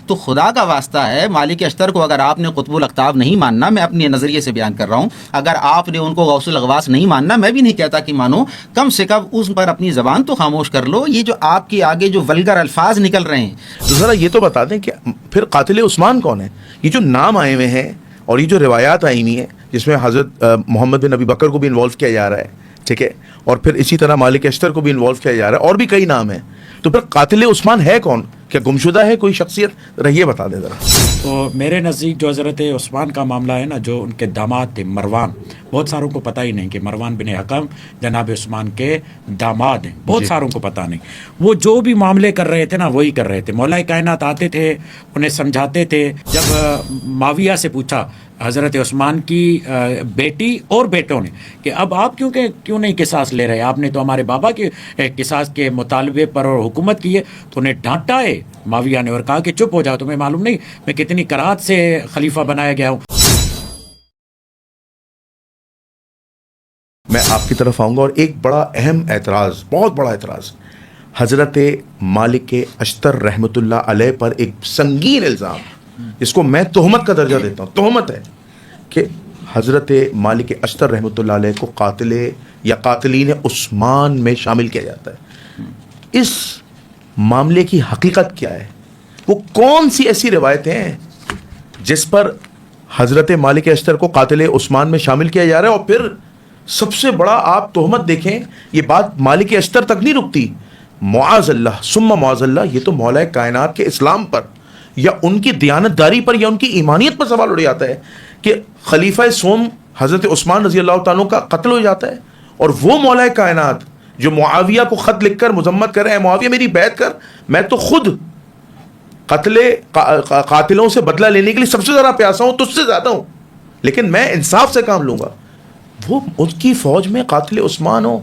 تو خدا کا واسطہ ہے مالک اشتر کو اگر آپ نے قطب الاقطاب نہیں ماننا، میں اپنے نظریے سے بیان کر رہا ہوں، اگر آپ نے ان کو غوث الاغواث نہیں ماننا، میں بھی نہیں کہتا کہ مانو، کم سے کم اس پر اپنی زبان تو خاموش کر لو. یہ جو آپ کے آگے جو ولگر الفاظ نکل رہے ہیں، تو ذرا یہ تو بتا دیں کہ پھر قاتل عثمان کون ہے؟ یہ جو نام آئے ہوئے ہیں اور یہ جو روایات آئی ہوئی ہیں جس میں حضرت محمد بن ابی بکر کو بھی انوالو کیا جا رہا ہے، ٹھیک ہے، اور پھر اسی طرح مالک اشتر کو بھی انوالو کیا جا رہا ہے، اور بھی کئی نام ہیں، تو پھر قاتل عثمان ہے کون؟ کیا گمشدہ ہے کوئی شخصیت؟ رہیے بتا دیں ذرا. تو میرے نزدیک جو حضرت عثمان کا معاملہ ہے نا، جو ان کے داماد تھے مروان، بہت ساروں کو پتہ ہی نہیں کہ مروان بن حکم جناب عثمان کے داماد ہیں، بہت ساروں کو پتہ نہیں. وہ جو بھی معاملے کر رہے تھے نا وہی کر رہے تھے. مولا کائنات آتے تھے، انہیں سمجھاتے تھے. جب معاویہ سے پوچھا حضرت عثمان کی بیٹی اور بیٹوں نے کہ اب آپ کیوں نہیں قصاص لے رہے؟ آپ نے تو ہمارے بابا کے قصاص کے مطالبے پر اور حکومت کی ہے. تو انہیں ڈانٹا ہے معاویہ نے اور کہا کہ چپ ہو جاؤ، تمہیں معلوم نہیں میں کتنی کراہت سے خلیفہ بنایا گیا ہوں. میں آپ کی طرف آؤں گا، اور ایک بڑا اہم اعتراض، بہت بڑا اعتراض، حضرت مالک اشتر رحمۃ اللہ علیہ پر ایک سنگین الزام، اس کو میں تہمت کا درجہ دیتا ہوں، تہمت ہے کہ حضرت مالک اشتر رحمۃ اللہ علیہ کو قاتل یا قاتلین عثمان میں شامل کیا جاتا ہے. اس معاملے کی حقیقت کیا ہے؟ وہ کون سی ایسی روایتیں ہیں جس پر حضرت مالک اشتر کو قاتل عثمان میں شامل کیا جا رہا ہے؟ اور پھر سب سے بڑا آپ تہمت دیکھیں، یہ بات مالک اشتر تک نہیں رکتی، معاذ اللہ ثم معاذ اللہ، یہ تو مولا کائنات کے اسلام پر یا ان کی دیانت داری پر یا ان کی ایمانیت پر سوال اٹھ جاتا ہے کہ خلیفہ سوم حضرت عثمان رضی اللہ تعالیٰ کا قتل ہو جاتا ہے، اور وہ مولا کائنات جو معاویہ کو خط لکھ کر مذمت کر رہے ہیں، معاویہ میری بیعت کر، میں تو خود قاتلوں سے بدلہ لینے کے لیے سب سے زیادہ پیاسا ہوں، تجھ سے زیادہ ہوں، لیکن میں انصاف سے کام لوں گا. وہ اس کی فوج میں قاتل عثمان ہو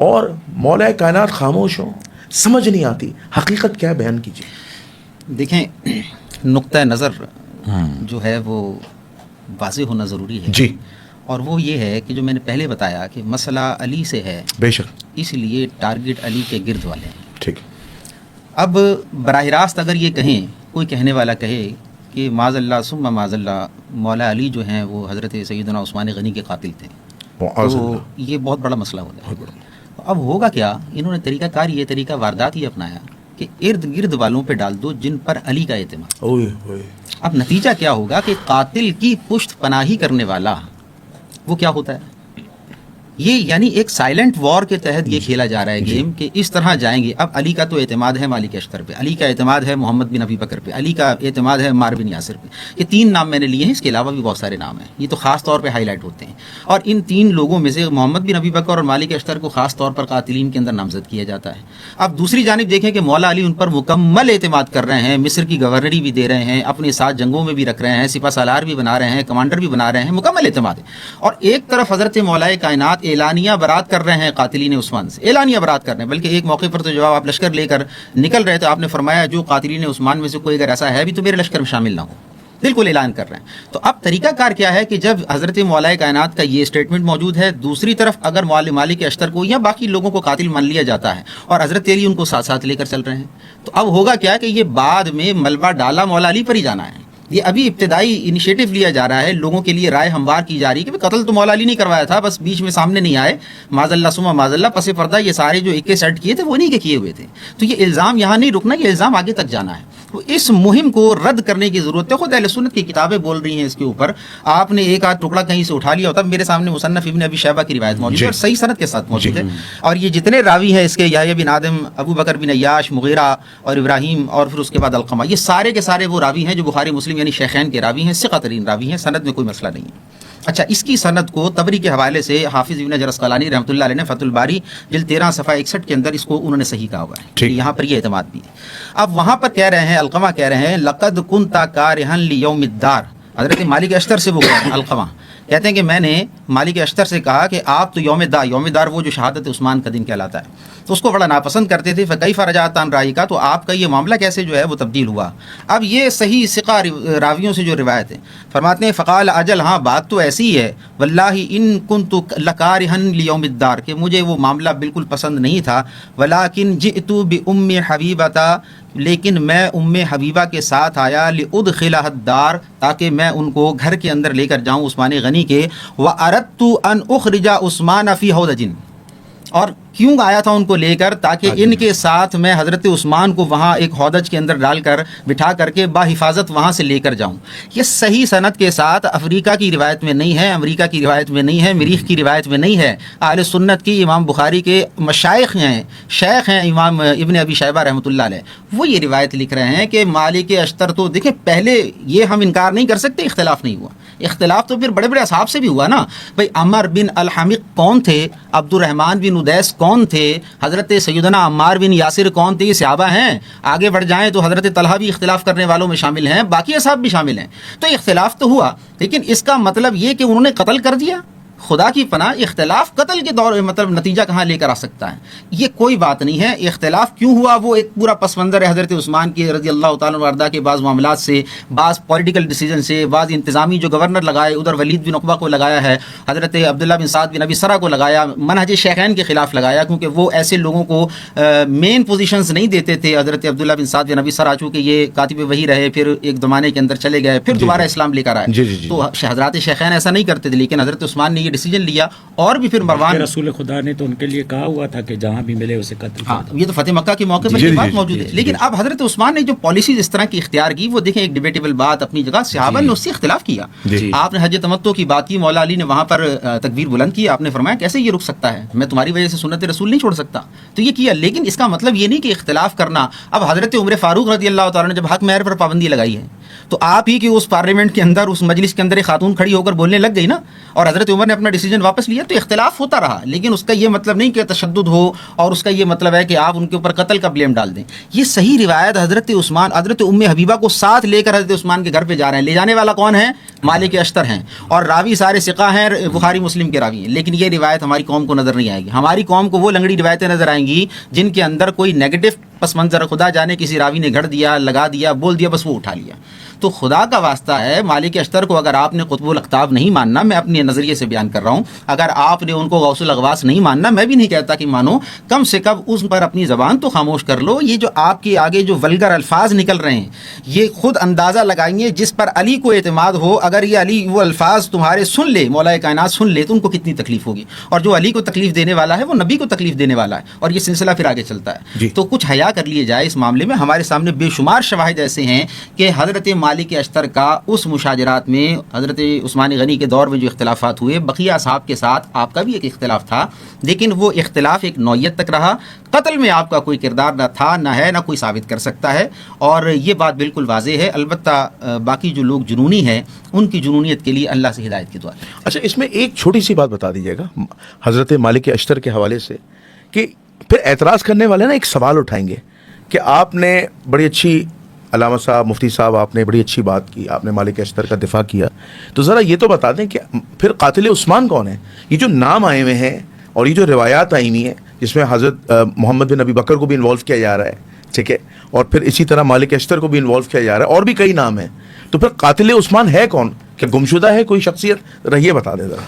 اور مولا کائنات خاموش ہو، سمجھ نہیں آتی. حقیقت کیا ہے؟ بیان کیجیے. دیکھیں، نقطہ نظر جو ہے وہ واضح ہونا ضروری ہے جی، اور وہ یہ ہے کہ جو میں نے پہلے بتایا کہ مسئلہ علی سے ہے، بے شک، اس لیے ٹارگٹ علی کے گرد والے ہیں. ٹھیک. اب براہ راست اگر یہ کہیں، کوئی کہنے والا کہے کہ معاذ اللہ ثم معاذ اللہ مولا علی جو ہیں وہ حضرت سیدنا عثمان غنی کے قاتل تھے، تو یہ بہت بڑا مسئلہ ہوتا ہے. اب ہوگا کیا؟ انہوں نے طریقہ کار یہ طریقہ واردات ہی اپنایا کہ ارد گرد والوں پہ ڈال دو جن پر علی کا اعتماد. اب نتیجہ کیا ہوگا کہ قاتل کی پشت پناہی کرنے والا وہ کیا ہوتا ہے؟ یہ یعنی ایک سائلنٹ وار کے تحت یہ کھیلا جا رہا ہے گیم کہ اس طرح جائیں گے. اب علی کا تو اعتماد ہے مالک اشتر پہ، علی کا اعتماد ہے محمد بن ابی بکر پہ، علی کا اعتماد ہے عمار بن یاسر پہ. یہ تین نام میں نے لیے ہیں، اس کے علاوہ بھی بہت سارے نام ہیں، یہ تو خاص طور پہ ہائی لائٹ ہوتے ہیں. اور ان تین لوگوں میں سے محمد بن ابی بکر اور مالک اشتر کو خاص طور پر قاتلین کے اندر نامزد کیا جاتا ہے. اب دوسری جانب دیکھیں کہ مولا علی ان پر مکمل اعتماد کر رہے ہیں، مصر کی گورنری بھی دے رہے ہیں، اپنے ساتھ جنگوں میں بھی رکھ رہے ہیں، سپہ سالار بھی بنا رہے ہیں، کمانڈر بھی بنا رہے ہیں، مکمل اعتماد ہے. اور ایک طرف حضرت مولا کائنات اعلانیہ برات کر رہے ہیں قاتلین عثمان سے، اعلانیہ برات کر رہے ہیں. بلکہ ایک موقع پر تو جب آپ لشکر لے کر نکل رہے تو آپ نے فرمایا جو قاتلین عثمان میں سے کوئی اگر ایسا ہے بھی تو میرے لشکر میں شامل نہ ہو، بالکل اعلان کر رہے ہیں. تو اب طریقہ کار کیا ہے کہ جب حضرت مولا کائنات کا یہ اسٹیٹمنٹ موجود ہے، دوسری طرف اگر مالک اشتر کو یا باقی لوگوں کو قاتل مان لیا جاتا ہے اور حضرت علی ان کو ساتھ ساتھ لے کر چل رہے ہیں، تو اب ہوگا کیا کہ یہ بعد میں ملبہ ڈالا مولا علی پر ہی جانا ہے. یہ ابھی ابتدائی انیشیٹو لیا جا رہا ہے، لوگوں کے لیے رائے ہموار کی جا رہی ہے کہ قتل تو مولا علی نہیں کروایا تھا، بس بیچ میں سامنے نہیں آئے، معاذ اللہ ثم معاذ اللہ، پس پردہ یہ سارے جو اکے سیٹ کیے تھے وہ نہیں کے کیے ہوئے تھے. تو یہ الزام یہاں نہیں رکنا، یہ الزام آگے تک جانا ہے. تو اس مہم کو رد کرنے کی ضرورت ہے. خود اہل سنت کی کتابیں بول رہی ہیں اس کے اوپر. آپ نے ایک آدھ ٹکڑا کہیں سے اٹھا لیا ہوتا، میرے سامنے مصنف ابن ابی شیبہ کی روایت موجود ہے اور صحیح سند کے ساتھ موجود ہے. اور یہ جتنے راوی ہیں اس کے، یحییٰ بن آدم، ابو بکر بن عیاش، مغیرہ اور ابراہیم اور پھر اس کے بعد القمہ، یہ سارے کے سارے وہ راوی ہیں جو بخاری مسلم یعنی شیخین کے راوی ہیں، ثقہ ترین راوی ہیں، سند میں کوئی مسئلہ نہیں ہے. اچھا، اس کی سند کو طبری کے حوالے سے حافظ ابن حجر اسقلانی رحمۃ اللہ علیہ نے فتح الباری جلد 13 صفحہ 61 کے اندر اس کو انہوں نے صحیح کہا ہوا ہے. یہاں پر یہ اعتماد بھی ہے. اب وہاں پر کہہ رہے ہیں، القمہ کہہ رہے ہیں لقد کنت کارہا لیوم الدار، حضرت مالک اشتر سے وہ کہہ رہے ہیں. القمہ کہتے ہیں کہ میں نے مالک اشتر سے کہا کہ آپ تو یوم دار وہ جو شہادت عثمان کا دن کہلاتا ہے تو اس کو بڑا ناپسند کرتے تھے. فکیف رجعت عن رأی کا، تو آپ کا یہ معاملہ کیسے جو ہے وہ تبدیل ہوا؟ اب یہ صحیح ثقہ راویوں سے جو روایت ہے، فرماتے ہیں فقال اجل، ہاں بات تو ایسی ہی ہے، واللہ ان کنت لکارہا لیوم الدار، کہ مجھے وہ معاملہ بالکل پسند نہیں تھا. ولکن جئت بام حبیبۃ، لیکن میں ام حبیبہ کے ساتھ آیا لأدخلہ الدار، تاکہ میں ان کو گھر کے اندر لے کر جاؤں عثمان غنی کے، وأردت ان اخرج عثمان فی ہودج، اور کیوں آیا تھا ان کو لے کر؟ تاکہ ان کے ساتھ میں حضرت عثمان کو وہاں ایک ہودج کے اندر ڈال کر بٹھا کر کے باحفاظت وہاں سے لے کر جاؤں۔ یہ صحیح سند کے ساتھ افریقہ کی روایت میں نہیں ہے، امریکہ کی روایت میں نہیں ہے، مریخ کی روایت میں نہیں ہے، اہل سنت کی امام بخاری کے مشائخ ہیں، شیخ ہیں امام ابن ابی شیبہ رحمۃ اللہ علیہ، وہ یہ روایت لکھ رہے ہیں کہ مالک اشتر تو دیکھیں، پہلے یہ ہم انکار نہیں کر سکتے اختلاف نہیں ہوا، اختلاف تو پھر بڑے بڑے اصحاب سے بھی ہوا نا بھائی۔ عمر بن الحمق کون تھے؟ عبد الرحمن بن ادیس کون تھے؟ حضرت سیدنا عمار بن یاسر کون تھے؟ یہ صحابہ ہیں۔ آگے بڑھ جائیں تو حضرت طلحہ بھی اختلاف کرنے والوں میں شامل ہیں، باقی اصحاب بھی شامل ہیں۔ تو اختلاف تو ہوا، لیکن اس کا مطلب یہ کہ انہوں نے قتل کر دیا؟ خدا کی پناہ، اختلاف قتل کے دور میں مطلب نتیجہ کہاں لے کر آ سکتا ہے؟ یہ کوئی بات نہیں ہے۔ اختلاف کیوں ہوا وہ ایک پورا پس منظر ہے حضرت عثمان کے رضی اللہ تعالیٰ عنہ کے بعض معاملات سے، بعض پولیٹیکل ڈیسیجن سے، بعض انتظامی جو گورنر لگائے، ادھر ولید بن عقبہ کو لگایا ہے، حضرت عبداللہ بن سعد بن ابی سرہ کو لگایا، منہج شیخین کے خلاف لگایا، کیونکہ وہ ایسے لوگوں کو مین پوزیشنز نہیں دیتے تھے۔ حضرت عبداللہ بن سعد بن ابی سرہ چونکہ یہ کاتب وحی رہے، پھر ایک زمانے کے اندر چلے گئے، پھر دوبارہ اسلام لے کر آئے، تو حضرات شیخین ایسا نہیں کرتے تھے، لیکن حضرت عثمان نے یہ ڈیسیجن لیا، اور بھی پھر مروان رسول خدا نے تو ان کے لیے کہا ہوا تھا کہ جہاں بھی ملے اسے قتل کر دو۔ یہ تو فتح مکہ کے موقع پر یہ بات موجود ہے، لیکن اب حضرت عثمان نے جو پالیسیز اس طرح کی اختیار کی، وہ دیکھیں ایک ڈیبیٹیبل بات اپنی جگہ، صحابہ نے اس سے اختلاف کیا۔ آپ نے حج تمتع کی بات کی، مولا علی نے وہاں پر تکبیر بلند کی، آپ نے فرمایا کیسے یہ رک سکتا ہے، میں تمہاری وجہ سے سنت رسول نہیں چھوڑ سکتا، تو یہ کیا۔ لیکن اس کا مطلب یہ نہیں کہ اختلاف کرنا۔ اب حضرت عمر فاروق رضی اللہ تعالیٰ نے جب حق مہر پر پابندی لگائی ہے، تو آپ ہی کہ اس پارلیمنٹ کے اندر، اس مجلس کے اندر ایک خاتون کھڑی ہو کر بولنے لگ گئی نا، اور حضرت عمر نے اپنا ڈیسیجن واپس لیا، تو اختلاف ہوتا رہا، لیکن اس کا یہ مطلب نہیں کہ تشدد ہو، اور اس کا یہ مطلب ہے کہ آپ ان کے اوپر قتل کا بلیم ڈال دیں۔ یہ صحیح روایت حضرت عثمان، حضرت ام حبیبہ کو ساتھ لے کر حضرت عثمان کے گھر پہ جا رہے ہیں، لے جانے والا کون ہے؟ مالک اشتر ہیں، اور راوی سارے ثقہ ہیں، بخاری مسلم کے راوی ہیں، لیکن یہ روایت ہماری قوم کو نظر نہیں آئے گی۔ ہماری قوم کو وہ لنگڑی روایتیں نظر آئیں گی جن کے اندر کوئی نیگیٹو پس منظر، خدا جانے کسی راوی نے گھڑ دیا، لگا دیا، بول دیا، بس وہ اٹھا لیا۔ تو خدا کا واسطہ ہے، مالک اشتر کو اگر آپ نے قطب الاقطاب نہیں ماننا، میں اپنے نظریے سے بیان کر رہا ہوں، اگر آپ نے ان کو غوث الاغواث نہیں ماننا، میں بھی نہیں کہتا کہ مانو، کم سے کم اس پر اپنی زبان تو خاموش کر لو۔ یہ جو آپ کے آگے جو ولگر الفاظ نکل رہے ہیں، یہ خود اندازہ لگائیے، جس پر علی کو اعتماد ہو، اگر یہ علی وہ الفاظ تمہارے سن لے، مولا کائنات سن لے، تو ان کو کتنی تکلیف ہوگی، اور جو علی کو تکلیف دینے والا ہے وہ نبی کو تکلیف دینے والا ہے، اور یہ سلسلہ پھر آگے چلتا ہے۔ تو کچھ حیا کر لیے جائے اس معاملے میں۔ ہمارے سامنے بے شمار شواہد ایسے ہیں کہ حضرت مالک اشتر کا اس مشاجرات میں، حضرت عثمان غنی کے دور میں جو اختلافات ہوئے، بقیہ اصحاب کے ساتھ آپ کا بھی ایک اختلاف تھا، لیکن وہ اختلاف ایک نوعیت تک رہا، قتل میں آپ کا کوئی کردار نہ تھا، نہ ہے، نہ کوئی ثابت کر سکتا ہے، اور یہ بات بالکل واضح ہے۔ البتہ باقی جو لوگ جنونی ہیں، ان کی جنونیت کے لیے اللہ سے ہدایت کی دعا۔ اچھا، اس میں ایک چھوٹی سی بات بتا دیجیے گا حضرت مالک اشتر کے حوالے سے، کہ پھر اعتراض کرنے والے نا ایک سوال اٹھائیں گے کہ آپ نے بڑی اچھی، علامہ صاحب، مفتی صاحب، آپ نے بڑی اچھی بات کی، آپ نے مالک اشتر کا دفاع کیا، تو ذرا یہ تو بتا دیں کہ پھر قاتل عثمان کون ہے؟ یہ جو نام آئے ہوئے ہیں اور یہ جو روایات آئی ہوئی ہیں، جس میں حضرت محمد بن ابی بکر کو بھی انوالو کیا جا رہا ہے، ٹھیک ہے، اور پھر اسی طرح مالک اشتر کو بھی انوالو کیا جا رہا ہے، اور بھی کئی نام ہیں، تو پھر قاتل عثمان ہے کون؟ کیا گمشدہ ہے کوئی شخصیت؟ رہیے بتا دیں ذرا۔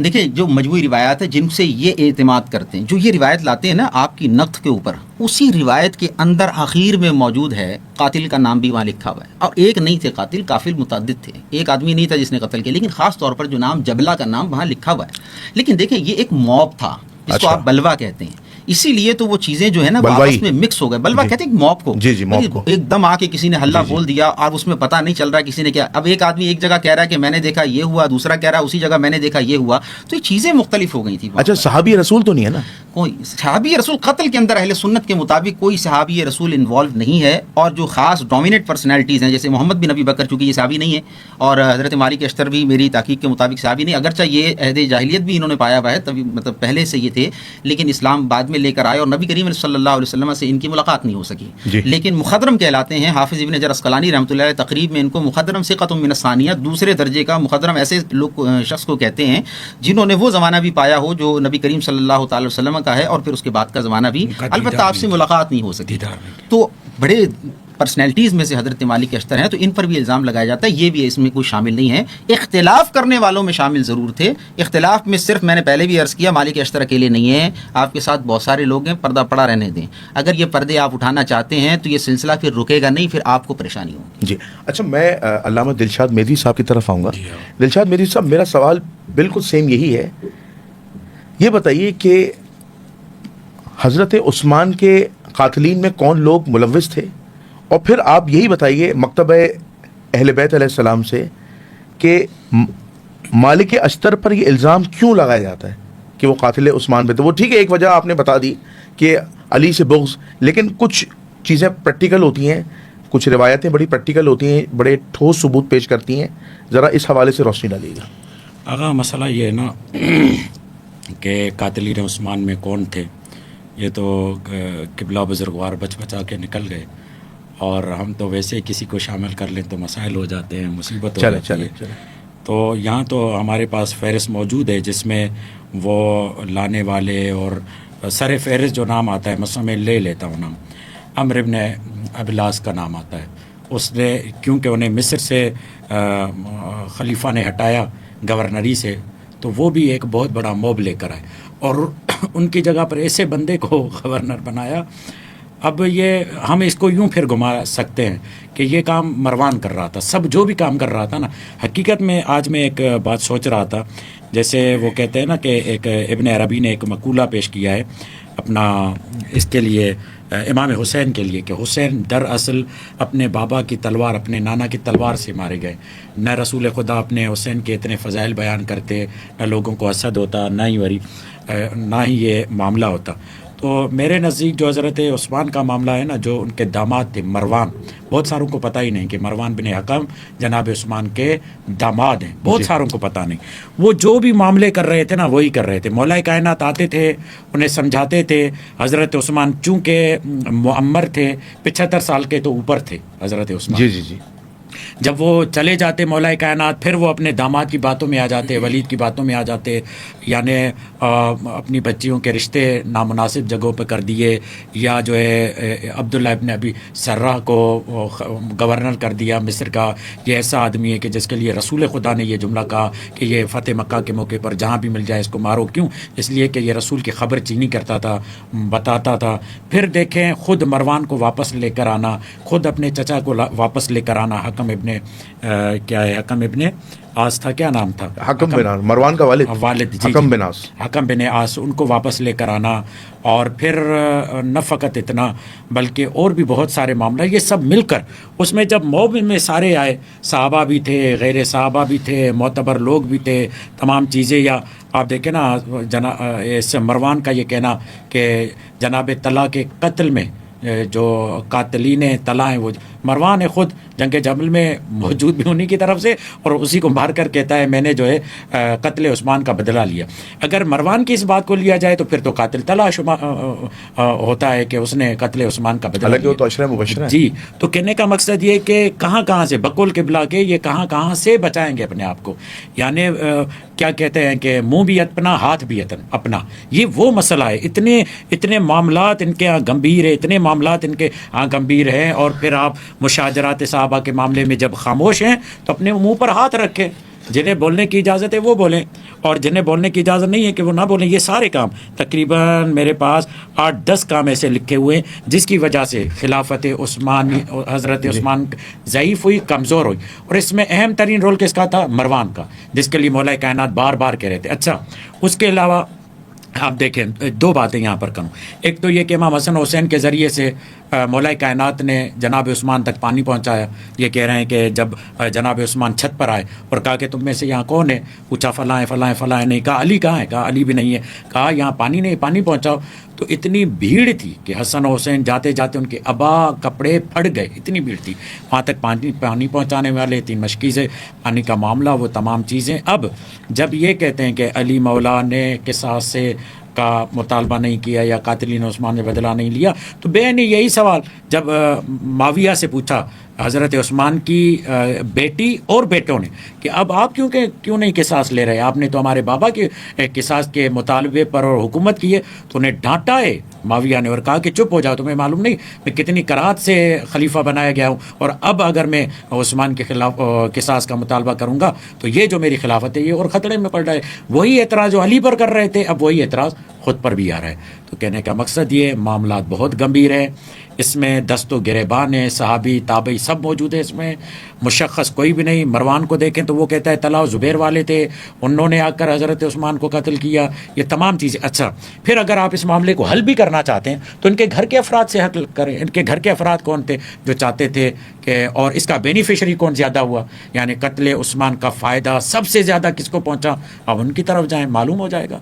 دیکھیں، جو مجموعی روایات ہیں جن سے یہ اعتماد کرتے ہیں، جو یہ روایت لاتے ہیں نا آپ کی نقد کے اوپر، اسی روایت کے اندر آخر میں موجود ہے قاتل کا نام بھی وہاں لکھا ہوا ہے، اور ایک نہیں تھے قاتل، قافل متعدد تھے، ایک آدمی نہیں تھا جس نے قتل کیا، لیکن خاص طور پر جو نام جبلہ کا نام وہاں لکھا ہوا ہے۔ لیکن دیکھیں، یہ ایک موب تھا، اس کو آپ بلوا کہتے ہیں، اسی لیے تو وہ چیزیں جو ہے نا آپس میں مکس ہو گئے۔ بلوا کہتے ہیں موب کو، ایک دم آ کے کسی نے ہلہ بول دیا اور اس میں پتہ نہیں چل رہا کسی نے کیا۔ اب ایک آدمی ایک جگہ کہہ رہا ہے کہ میں نے دیکھا یہ ہوا، دوسرا کہہ رہا ہے اسی جگہ میں نے دیکھا یہ ہوا، تو یہ چیزیں مختلف ہو گئی تھی۔ اچھا، صحابی رسول تو نہیں ہے نا کوئی؟ صحابی رسول قتل کے اندر اہل سنت کے مطابق کوئی صحابی رسول انوالو نہیں ہے، اور جو خاص ڈومینیٹ پرسنالٹیز ہیں جیسے محمد بن ابی بکر، چونکہ یہ صحابی نہیں ہے، اور حضرت مالک اشتر بھی میری تحقیق کے مطابق صحابی نہیں، اگرچہ یہ عہد جاہلیت بھی انہوں نے پایا ہوا ہے، تبھی مطلب پہلے سے یہ تھے، لیکن اسلام بعد میں لے کر آئے، اور نبی کریم صلی اللہ علیہ وسلم سے ان کی ملاقات نہیں ہو سکی، لیکن مخدرم کہلاتے ہیں۔ حافظ ابن حجر عسقلانی رحمۃ اللہ علیہ تقریب میں ان کو مخدرم ثقۃ من الثانیہ، دوسرے درجے کا مخدرم ایسے لوگ شخص کو کہتے ہیں جنہوں نے وہ زمانہ بھی پایا ہو جو نبی کریم صلی اللہ تعالی وسلم کا ہے، اور پھر اس کے بعد کا زمانہ بھی، البتہ آپ سے ملاقات نہیں ہو سکی۔ تو بڑے پرسنالٹیز میں سے حضرت مالک اشتر ہیں، تو ان پر بھی الزام لگایا جاتا ہے. یہ بھی اس میں کوئی شامل نہیں ہے. اختلاف کرنے والوں میں شامل ضرور تھے. اختلاف میں صرف میں نے پہلے بھی عرض کیا مالک اشتر اکیلے نہیں ہیں، آپ کے ساتھ بہت سارے لوگ ہیں. پردہ پڑا رہنے دیں. اگر یہ پردے آپ اٹھانا چاہتے ہیں تو یہ سلسلہ پھر رکے گا نہیں، پھر آپ کو پریشانی ہوگی. جی اچھا، میں علامہ دلشاد میدی صاحب کی طرف آؤں گا. دلشاد میدی صاحب، میرا سوال بالکل سیم یہی ہے. یہ بتائیے کہ حضرت عثمان کے قاتلین میں کون لوگ ملوث تھے، اور پھر آپ یہی بتائیے مکتبہ اہل بیت علیہ السلام سے کہ مالک اشتر پر یہ الزام کیوں لگایا جاتا ہے کہ وہ قاتل عثمان پہ تھے. وہ ٹھیک ہے، ایک وجہ آپ نے بتا دی کہ علی سے بغض، لیکن کچھ چیزیں پریکٹیکل ہوتی ہیں، کچھ روایتیں بڑی پریکٹیکل ہوتی ہیں، بڑے ٹھوس ثبوت پیش کرتی ہیں. ذرا اس حوالے سے روشنی ڈالیے گا. آغا مسئلہ یہ ہے نا کہ قاتلین عثمان میں کون تھے. یہ تو قبلہ بزرگوار بچ بچا کے نکل گئے، اور ہم تو ویسے ہی کسی کو شامل کر لیں تو مسائل ہو جاتے ہیں، مصیبت ہو جاتی ہے. تو یہاں تو ہمارے پاس فہرست موجود ہے جس میں وہ لانے والے اور سر فہرست جو نام آتا ہے، مثلا میں لے لیتا ہوں نام، عمر ابن ابلاس کا نام آتا ہے. اس نے کیونکہ انہیں مصر سے خلیفہ نے ہٹایا گورنری سے، تو وہ بھی ایک بہت بڑا موب لے کر آئے اور ان کی جگہ پر ایسے بندے کو گورنر بنایا. اب یہ ہم اس کو یوں پھر گھما سکتے ہیں کہ یہ کام مروان کر رہا تھا. سب جو بھی کام کر رہا تھا نا، حقیقت میں آج میں ایک بات سوچ رہا تھا، جیسے وہ کہتے ہیں نا کہ ایک ابن عربی نے ایک مقولہ پیش کیا ہے اپنا اس کے لیے، امام حسین کے لیے، کہ حسین در اصل اپنے بابا کی تلوار، اپنے نانا کی تلوار سے مارے گئے. نہ رسول خدا اپنے حسین کے اتنے فضائل بیان کرتے، نہ لوگوں کو حسد ہوتا، نہ ہی یہ معاملہ ہوتا. تو میرے نزدیک جو حضرت عثمان کا معاملہ ہے نا، جو ان کے داماد تھے مروان، بہت ساروں کو پتہ ہی نہیں کہ مروان بن حکم جناب عثمان کے داماد ہیں. بہت ساروں کو پتہ نہیں. وہ جو بھی معاملے کر رہے تھے نا وہی کر رہے تھے. مولا کائنات آتے تھے، انہیں سمجھاتے تھے. حضرت عثمان چونکہ معمر تھے، 75 سال کے تو اوپر تھے حضرت عثمان. جی جی جی. جب وہ چلے جاتے مولا کائنات، پھر وہ اپنے داماد کی باتوں میں آ جاتے، ولید کی باتوں میں آ جاتے، یعنی اپنی بچیوں کے رشتے نامناسب جگہوں پہ کر دیے، یا جو ہے عبداللہ ابن ابی سرہ کو گورنر کر دیا مصر کا. یہ ایسا آدمی ہے کہ جس کے لیے رسول خدا نے یہ جملہ کہا کہ یہ فتح مکہ کے موقع پر جہاں بھی مل جائے اس کو مارو. کیوں؟ اس لیے کہ یہ رسول کی خبر چینی کرتا تھا، بتاتا تھا. پھر دیکھیں خود مروان کو واپس لے کر آنا، خود اپنے چچا کو واپس لے کر آنا. حکم ابن کیا ہے، حکم ابن آس تھا، کیا نام تھا؟ حکم بن آس، مروان کا والد. جی حکم بن آس، حکم بن آس، ان کو واپس لے کر آنا. اور پھر نہ فقط اتنا بلکہ اور بھی بہت سارے معاملہ، یہ سب مل کر اس میں جب موب میں سارے آئے، صحابہ بھی تھے، غیر صحابہ بھی تھے، معتبر لوگ بھی تھے، تمام چیزیں. یا آپ دیکھیں نا اس مروان کا یہ کہنا کہ جناب طلحہ کے قتل میں جو قاتلین طلحہ ہیں وہ مروان ہے خود جنگ جمل میں موجود بھی انہی کی طرف سے، اور اسی کو مار کر کہتا ہے میں نے جو ہے قتل عثمان کا بدلہ لیا. اگر مروان کی اس بات کو لیا جائے تو پھر تو قاتل طلحہ ہوتا ہے کہ اس نے قتل عثمان کا بدلہ لیا. تو عشرہ مبشرہ ہے. جی، تو کہنے کا مقصد یہ کہ کہاں سے بقول قبلہ کے یہ کہاں سے بچائیں گے اپنے آپ کو. یعنی کیا کہتے ہیں کہ منہ بھی اپنا، ہاتھ بھی اپنا. یہ وہ مسئلہ ہے. اتنے معاملات ان کے یہاں گمبھیر ہے، اتنے معاملات ان کے ہاں گمبھیر ہیں. اور پھر آپ مشاجرات صحابہ کے معاملے میں جب خاموش ہیں تو اپنے منہ پر ہاتھ رکھیں. جنہیں بولنے کی اجازت ہے وہ بولیں، اور جنہیں بولنے کی اجازت نہیں ہے کہ وہ نہ بولیں. یہ سارے کام تقریباً میرے پاس 8-10 کام ایسے لکھے ہوئے ہیں جس کی وجہ سے خلافت عثمانی، حضرت عثمان ضعیف ہوئی، کمزور ہوئی. اور اس میں اہم ترین رول کس کا تھا؟ مروان کا، جس کے لیے مولا کائنات بار بار کہہ رہے تھے. اچھا، اس کے علاوہ آپ دیکھیں 2 باتیں یہاں پر کروں. ایک تو یہ کہ امام حسن حسین کے ذریعے سے مولا کائنات نے جناب عثمان تک پانی پہنچایا. یہ کہہ رہے ہیں کہ جب جناب عثمان چھت پر آئے اور کہا کہ تم میں سے یہاں کون ہے؟ پوچھا فلاں فلاں. نہیں کہا علی کہاں ہے؟ کہا علی بھی نہیں ہے. کہا یہاں پانی نہیں، پانی پہنچاؤ. تو اتنی بھیڑ تھی کہ حسن و حسین جاتے جاتے ان کے ابا کپڑے پھٹ گئے، اتنی بھیڑ تھی وہاں تک. پانی پہنچانے والے 3 مشکی سے پانی کا معاملہ، وہ تمام چیزیں. اب جب یہ کہتے ہیں کہ علی مولا نے قصاص سے کا مطالبہ نہیں کیا یا قاتلین عثمان نے بدلہ نہیں لیا. تو بے نے یہی سوال جب معاویہ سے پوچھا حضرت عثمان کی بیٹی اور بیٹوں نے کہ اب آپ کیوں نہیں قصاص لے رہے, آپ نے تو ہمارے بابا کے قصاص کے مطالبے پر اور حکومت کی ہے. تو انہیں ڈانٹا ہے معاویہ نے اور کہا کہ چپ ہو جاؤ, تمہیں معلوم نہیں میں کتنی کراہت سے خلیفہ بنایا گیا ہوں, اور اب اگر میں عثمان کے خلاف قصاص کا مطالبہ کروں گا تو یہ جو میری خلافت ہے یہ اور خطرے میں پڑ رہا ہے. وہی اعتراض جو علی پر کر رہے تھے اب وہی اعتراض خود پر بھی آ رہا ہے. تو کہنے کا مقصد یہ معاملات بہت گمبھیر ہیں, اس میں دست و گریبان ہیں, صحابی تابعی سب موجود ہیں, اس میں مشخص کوئی بھی نہیں. مروان کو دیکھیں تو وہ کہتا ہے طلحہ زبیر والے تھے, انہوں نے آ کر حضرت عثمان کو قتل کیا, یہ تمام چیزیں. اچھا پھر اگر آپ اس معاملے کو حل بھی کرنا چاہتے ہیں تو ان کے گھر کے افراد سے حل کریں. ان کے گھر کے افراد کون تھے جو چاہتے تھے کہ, اور اس کا بینیفیشری کون زیادہ ہوا, یعنی قتل عثمان کا فائدہ سب سے زیادہ کس کو پہنچا, اب ان کی طرف جائیں معلوم ہو جائے گا.